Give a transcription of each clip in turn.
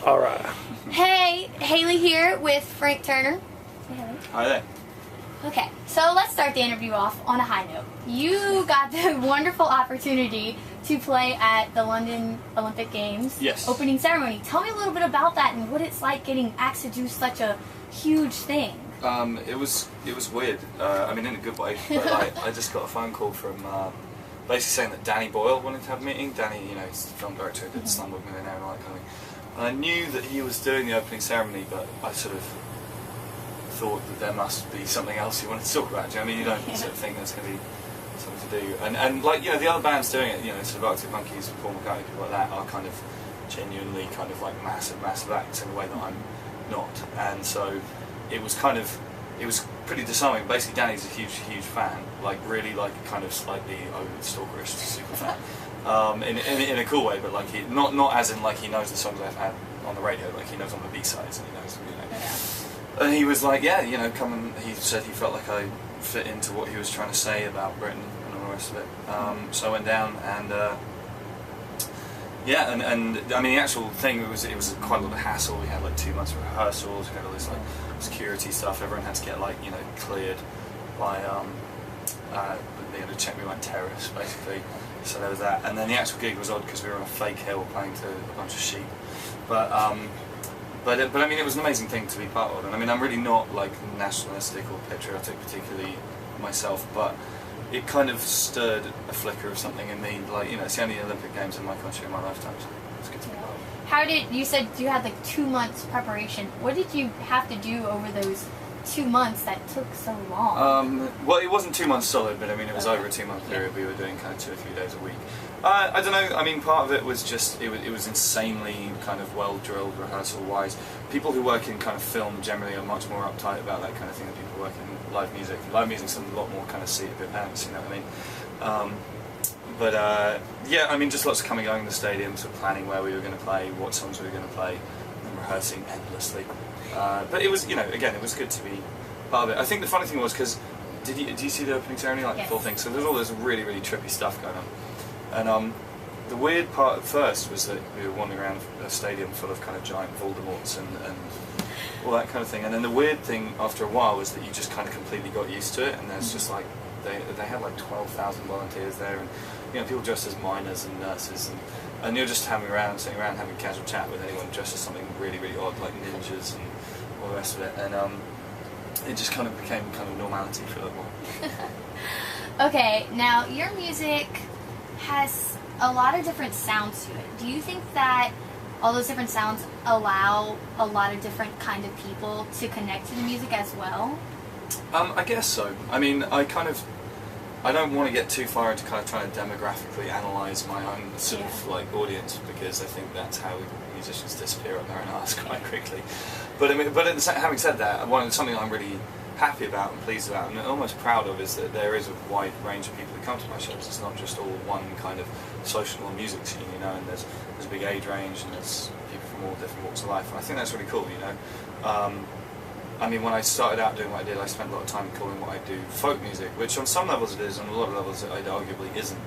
All right. Hey, Haley here with Frank Turner. Say hello. Hi there. Okay, so let's start the interview off on a high note. You got the wonderful opportunity to play at the London Olympic Games opening ceremony. Tell me a little bit about that and what it's like getting asked to do such a huge thing. It was weird. I mean, in a good way. But I just got a phone call from basically saying that Danny Boyle wanted to have a meeting. Danny, you know, he's the film director who did Slumdog Millionaire and all that kind of thing. And I knew that he was doing the opening ceremony, but I sort of thought that there must be something else he wanted to talk about. Do you know what I mean? You don't sort of think there's going to be something to do. And like, you know, the other bands doing it, you know, sort of Arctic Monkeys, Paul McCartney, people like that, are kind of genuinely kind of like massive acts in a way that I'm not. And so it was pretty disarming. Basically, Danny's a huge fan, like really like kind of slightly stalkerish super fan, in a cool way, but like he not as in like he knows the songs I've had on the radio, like he knows on the B-sides and he knows, you know. Yeah. And he was like, yeah, you know, come and he said he felt like I fit into what he was trying to say about Britain and all the rest of it. So I went down and yeah, and I mean the actual thing it was quite a lot of hassle. We had like 2 months of rehearsals. We had all this like security stuff. Everyone had to get like, you know, cleared by they had to check me like terrorists basically. So there was that. And then the actual gig was odd because we were on a fake hill playing to a bunch of sheep. But I mean, it was an amazing thing to be part of, and I mean, I'm really not like nationalistic or patriotic particularly myself, but it kind of stirred a flicker of something in me. Like, you know, it's the only Olympic Games in my country in my lifetime, so it's good to be part of. How did you said you had like 2 months preparation? What did you have to do over those 2 months that took so long? Well, it wasn't 2 months solid, but I mean, it was over a 2 month period. We were doing kind of 2 or 3 days a week. I don't know. I mean, part of it was just it was insanely kind of well drilled rehearsal-wise. People who work in kind of film generally are much more uptight about that kind of thing than people who work in live music. Live music's a lot more kind of seat a bit pants, you know what I mean? But yeah, I mean, just lots of coming going in the stadium, sort of planning where we were going to play, what songs we were going to play, and rehearsing endlessly. But it was, you know, again, it was good to be part of it. I think the funny thing was because did you see the opening ceremony, like the full thing? So there's all this really trippy stuff going on. And the weird part at first was that we were wandering around a stadium full of kind of giant Voldemorts and all that kind of thing. And then the weird thing after a while was that you just kind of completely got used to it. And there's just like they had like 12,000 volunteers there, and you know, people dressed as miners and nurses, and you're just sitting around having a casual chat with anyone dressed as something really odd, like ninjas and all the rest of it. And it just kind of became kind of normality for a little while. Okay, now your music has a lot of different sounds to it. Do you think that all those different sounds allow a lot of different kind of people to connect to the music as well? I guess so. I mean, I don't want to get too far into kind of trying to demographically analyse my own sort of like audience, because I think that's how musicians disappear up their own arse quite quickly. But I mean, having said that, something I'm really happy about and pleased about and almost proud of is that there is a wide range of people who come to my shows. It's not just all one kind of social or music scene, you know, and there's a big age range and there's people from all different walks of life, and I think that's really cool, you know. I mean, when I started out doing what I did, I spent a lot of time calling what I do folk music, which on some levels it is, on a lot of levels it arguably isn't.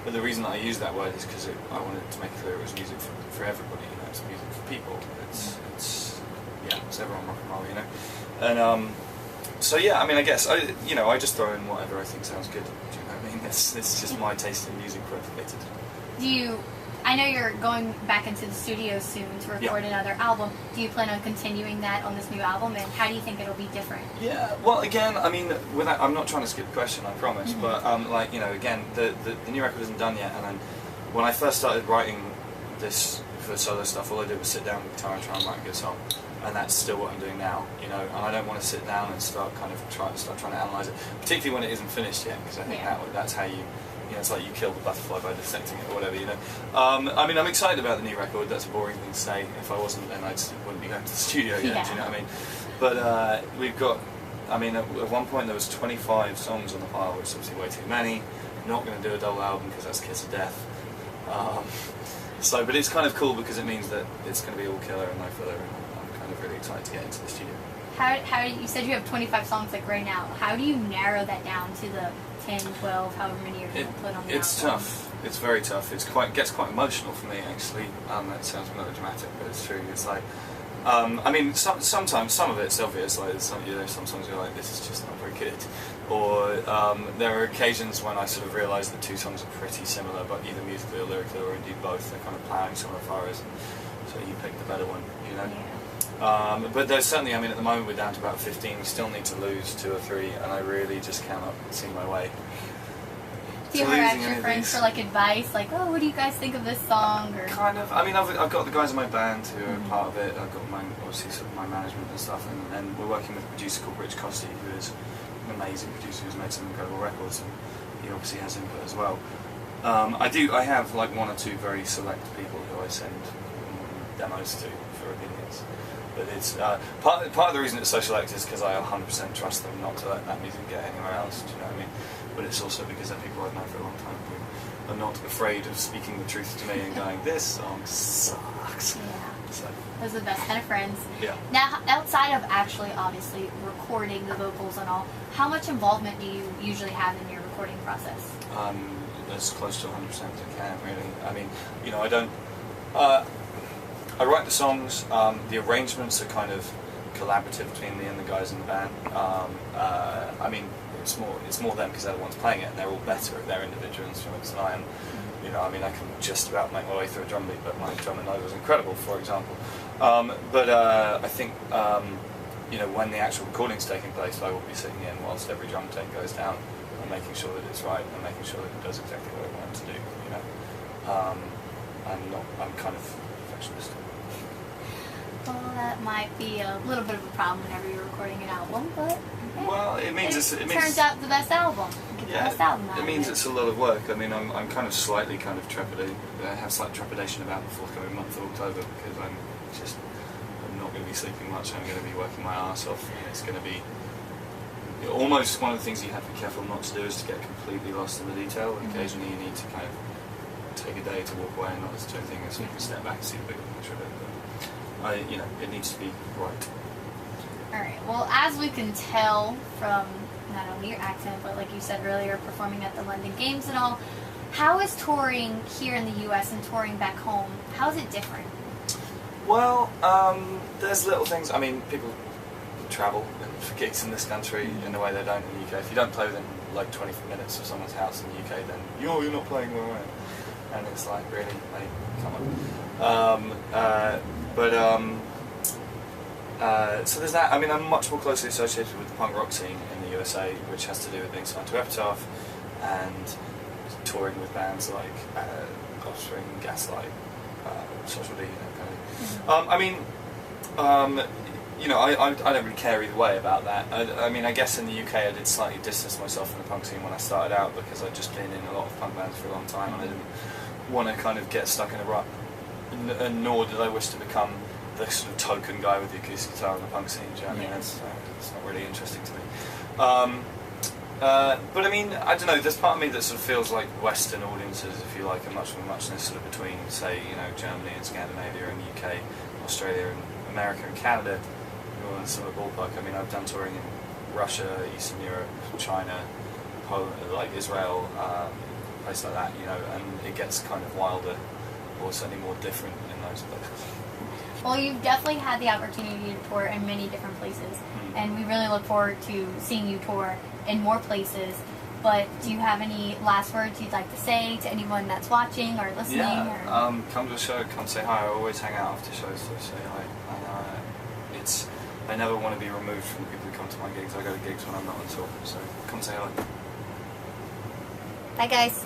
But the reason that I use that word is because I wanted to make it clear it was music for everybody, you know, it's music for people. It's everyone rock and roll, you know. And so yeah, I mean, I guess I just throw in whatever I think sounds good. Do you know what I mean? It's just my taste in music propagated. I know you're going back into the studio soon to record another album. Do you plan on continuing that on this new album, and how do you think it'll be different? Yeah, well, again, I mean, I'm not trying to skip the question, I promise, but like, you know, again, the new record isn't done yet, and then when I first started writing this for solo stuff, all I did was sit down with the guitar and try and write a good song. And that's still what I'm doing now, you know. And I don't want to sit down and start trying to analyse it, particularly when it isn't finished yet, because I think that's how you know, it's like you kill the butterfly by dissecting it or whatever, you know. I mean, I'm excited about the new record. That's a boring thing to say. If I wasn't, then I just wouldn't be going to the studio yet. Do you know what I mean? But we've got. I mean, at one point there was 25 songs on the file, which is obviously way too many. Not going to do a double album because that's Kiss of Death. But it's kind of cool because it means that it's going to be all killer and no filler. I'm really excited to get into the studio. How you said you have 25 songs like right now. How do you narrow that down to the 10, 12, however many you're going to put on the album? It's tough. It's very tough. It gets quite emotional for me actually. That sounds melodramatic, but it's true. It's like, I mean, sometimes some of it's obvious. Like some songs you're like, this is just not very good. Or there are occasions when I sort of realise that two songs are pretty similar, but either musically or lyrically, or indeed both. They're kind of ploughing similar furrows, so you pick the better one, you know. Yeah. But there's certainly, I mean, at the moment we're down to about 15. We still need to lose 2 or 3, and I really just cannot see my way. Do you ever ask your friends for like advice, like, oh, what do you guys think of this song? Or kind of. I mean, I've got the guys in my band who are part of it. I've got obviously sort of my management and stuff, and we're working with a producer called Rich Costi, who is an amazing producer who's made some incredible records, and he obviously has input as well. I have like 1 or 2 very select people who I send demos to for opinions. But it's part of the reason it's so select is because I 100% trust them not to let that music get anywhere else. Do you know what I mean? But it's also because they're people I've known for a long time who are not afraid of speaking the truth to me and going, this song sucks. Yeah. So. Those are the best kind of friends. Yeah. Now, outside of actually, obviously, recording the vocals and all, how much involvement do you usually have in your recording process? As close to 100% as I can, really. I mean, you know, I don't... I write the songs, the arrangements are kind of collaborative between me and the guys in the band. I mean, it's more them because they're the ones playing it, and they're all better at their individual instruments than I am. You know, I mean, I can just about make my way through a drum beat, but my drum and was incredible, for example. But I think, you know, when the actual recording's taking place, I will be sitting in whilst every drum take goes down and making sure that it's right and making sure that it does exactly what I want it to do. You know, I'm kind of perfectionist. Well, that might be a little bit of a problem whenever you're recording an album, but well, it turns out the best album. Get the best album out it means it's a lot of work. I mean, I'm kind of slightly kind of trepidation. I have slight trepidation about the forthcoming month of October because I'm not going to be sleeping much. I'm going to be working my arse off, and it's going to be almost one of the things you have to be careful not to do is to get completely lost in the detail. Occasionally, you need to kind of take a day to walk away and not listen to anything, so you can step back and see the bigger picture of it. But you know, it needs to be right. Alright, well, as we can tell from not only your accent, but like you said earlier, performing at the London Games and all, how is touring here in the US and touring back home, how is it different? Well, there's little things. I mean, people travel for gigs in this country in a way they don't in the UK. If you don't play within like 20 minutes of someone's house in the UK, then you're not playing where I am. And it's like, really, like, come on. So there's that. I mean, I'm much more closely associated with the punk rock scene in the USA, which has to do with being signed to Epitaph and touring with bands like Offspring, Gaslight, Social D, that kind of thing. I mean, you know, I don't really care either way about that. I mean, I guess in the UK I did slightly distance myself from the punk scene when I started out because I'd just been in a lot of punk bands for a long time and I didn't want to kind of get stuck in a rut, and nor did I wish to become the sort of token guy with the acoustic guitar in the punk scene. Do you know what I mean? It's not really interesting to me. But I mean, I don't know, there's part of me that sort of feels like Western audiences, if you like, are much more muchness sort of between, say, you know, Germany and Scandinavia and the UK, Australia and America and Canada, you're in sort of ballpark. I mean, I've done touring in Russia, Eastern Europe, China, Poland, like Israel, places like that, you know, and it gets kind of wilder, or certainly more different in those places. Well, you've definitely had the opportunity to tour in many different places, and we really look forward to seeing you tour in more places. But do you have any last words you'd like to say to anyone that's watching or listening? Yeah, come to a show, come say hi. I always hang out after shows to say hi. I never want to be removed from the people who come to my gigs. I go to gigs when I'm not on tour, so come say hi. Bye, guys.